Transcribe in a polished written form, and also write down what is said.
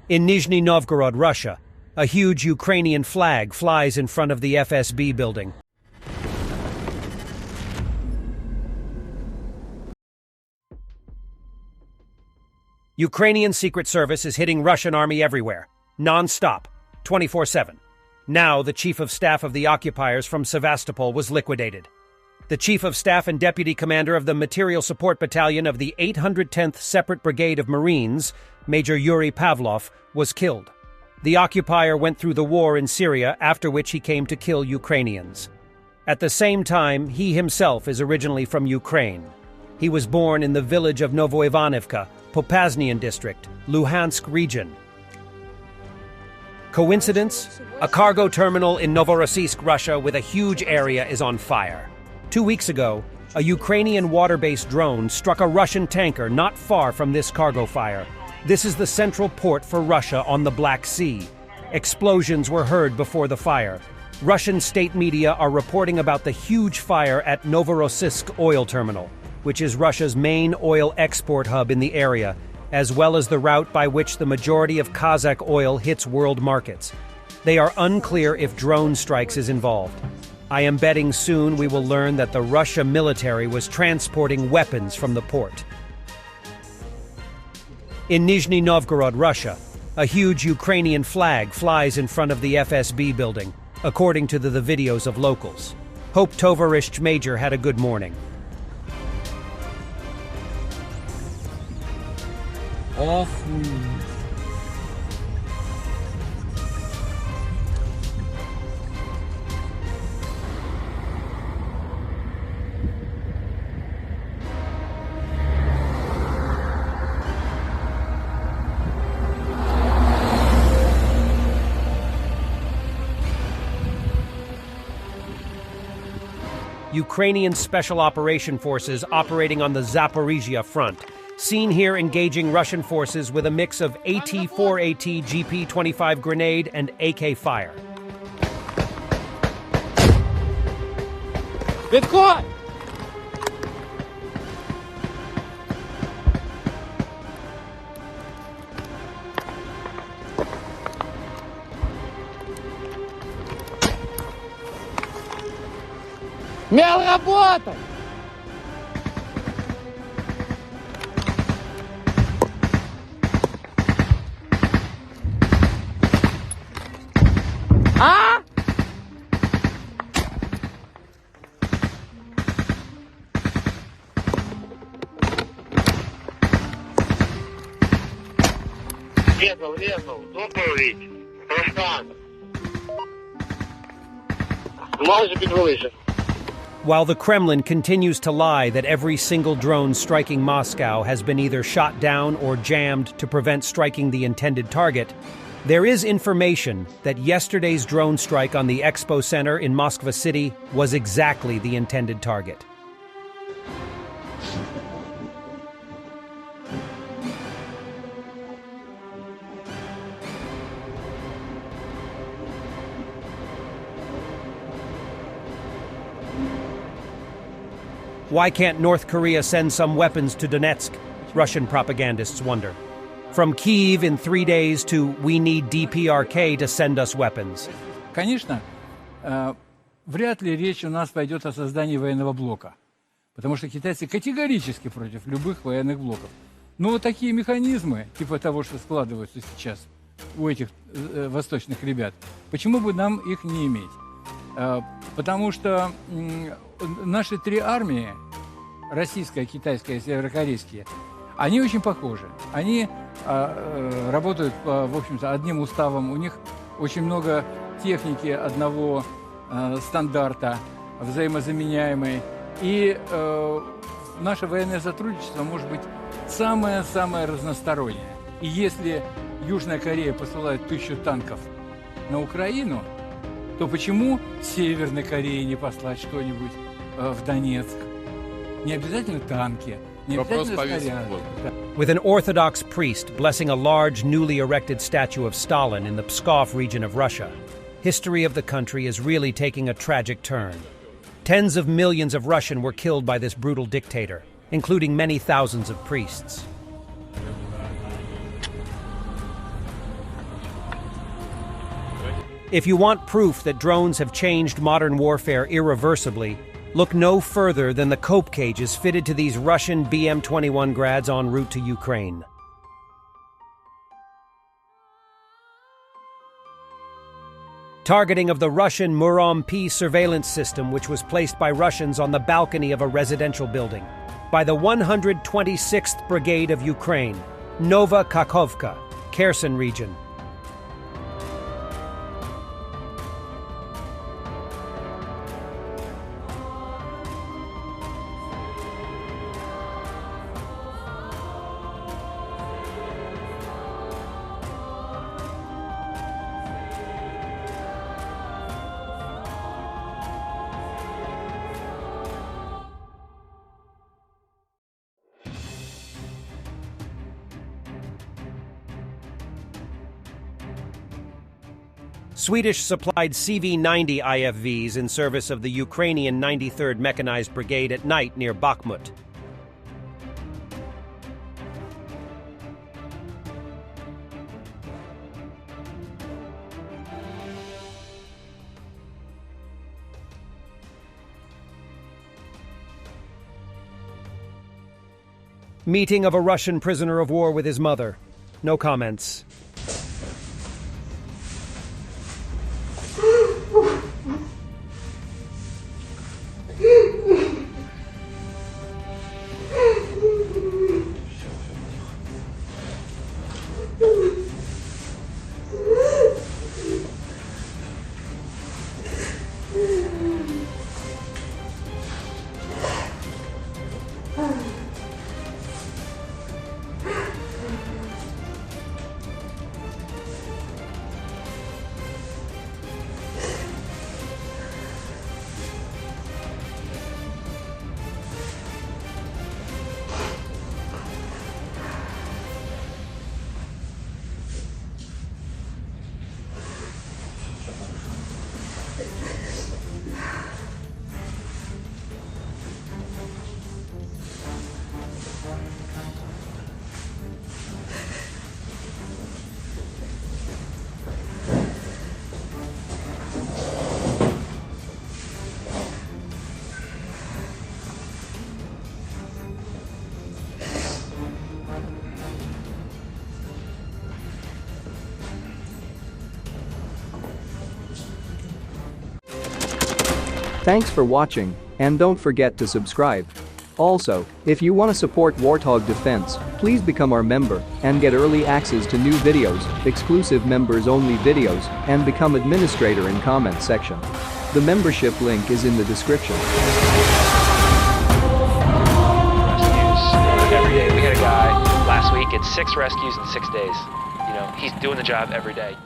In Nizhny Novgorod, Russia, a huge Ukrainian flag flies in front of the FSB building. Ukrainian Secret Service is hitting Russian army everywhere, non-stop, 24/7. Now, the Chief of Staff of the occupiers from Sevastopol was liquidated. The Chief of Staff and Deputy Commander of the Material Support Battalion of the 810th Separate Brigade of Marines, Major Yuri Pavlov, was killed. The occupier went through the war in Syria, after which he came to kill Ukrainians. At the same time, he himself is originally from Ukraine. He was born in the village of Novoivanivka, Popasnian district, Luhansk region. Coincidence? A cargo terminal in Novorossiysk, Russia, with a huge area is on fire. 2 weeks ago, a Ukrainian water-based drone struck a Russian tanker not far from this cargo fire. This is the central port for Russia on the Black Sea. Explosions were heard before the fire. Russian state media are reporting about the huge fire at Novorossiysk oil terminal, which is Russia's main oil export hub in the area, as well as the route by which the majority of Kazakh oil hits world markets. They are unclear if drone strikes is involved. I am betting soon we will learn that the Russia military was transporting weapons from the port. In Nizhny Novgorod, Russia, a huge Ukrainian flag flies in front of the FSB building, according to the videos of locals. Hope Tovarishch Major had a good morning. Ukrainian Special Operation Forces operating on the Zaporizhia front, seen here engaging Russian forces with a mix of AT-4AT GP-25 grenade and AK fire. Відходь! Смел работать! А? Резал, доповідь, Фронтан. Майже підвелися. While the Kremlin continues to lie that every single drone striking Moscow has been either shot down or jammed to prevent striking the intended target, there is information that yesterday's drone strike on the Expo Center in Moskva City was exactly the intended target. Why can't North Korea send some weapons to Donetsk? Russian propagandists wonder. From Kyiv in 3 days to we need DPRK to send us weapons. Конечно, вряд ли речь у нас пойдет о создании военного блока, потому что китайцы категорически против любых военных блоков. Но вот такие механизмы, типа того, что складываются сейчас у этих восточных ребят, почему бы нам их не иметь? Потому что наши три армии, российская, китайская и северокорейская, они очень похожи. Они работают, в общем-то, одним уставом. У них очень много техники одного стандарта, взаимозаменяемой. И наше военное сотрудничество может быть самое-самое разностороннее. И если Южная Корея посылает 1000 танков на Украину, то почему Северной Корее не послать что-нибудь в Донецк? Не обязательно танки, не обязательно снаряды. With an Orthodox priest blessing a large, newly erected statue of Stalin in the Pskov region of Russia, history of the country is really taking a tragic turn. Tens of millions of Russians were killed by this brutal dictator, including many thousands of priests. If you want proof that drones have changed modern warfare irreversibly, look no further than the cope cages fitted to these Russian BM-21 grads en route to Ukraine. Targeting of the Russian Murom-P surveillance system, which was placed by Russians on the balcony of a residential building, by the 126th Brigade of Ukraine, Nova Kakhovka, Kherson region. Swedish supplied CV-90 IFVs in service of the Ukrainian 93rd Mechanized Brigade at night near Bakhmut. Meeting of a Russian prisoner of war with his mother. No comments. Thanks for watching, and don't forget to subscribe. Also, if you want to support Warthog Defense, please become our member and get early access to new videos, exclusive members-only videos, and become administrator in comment section. The membership link is in the description. Rescues every day. We had a guy last week at 6 rescues in 6 days. You know, he's doing the job every day.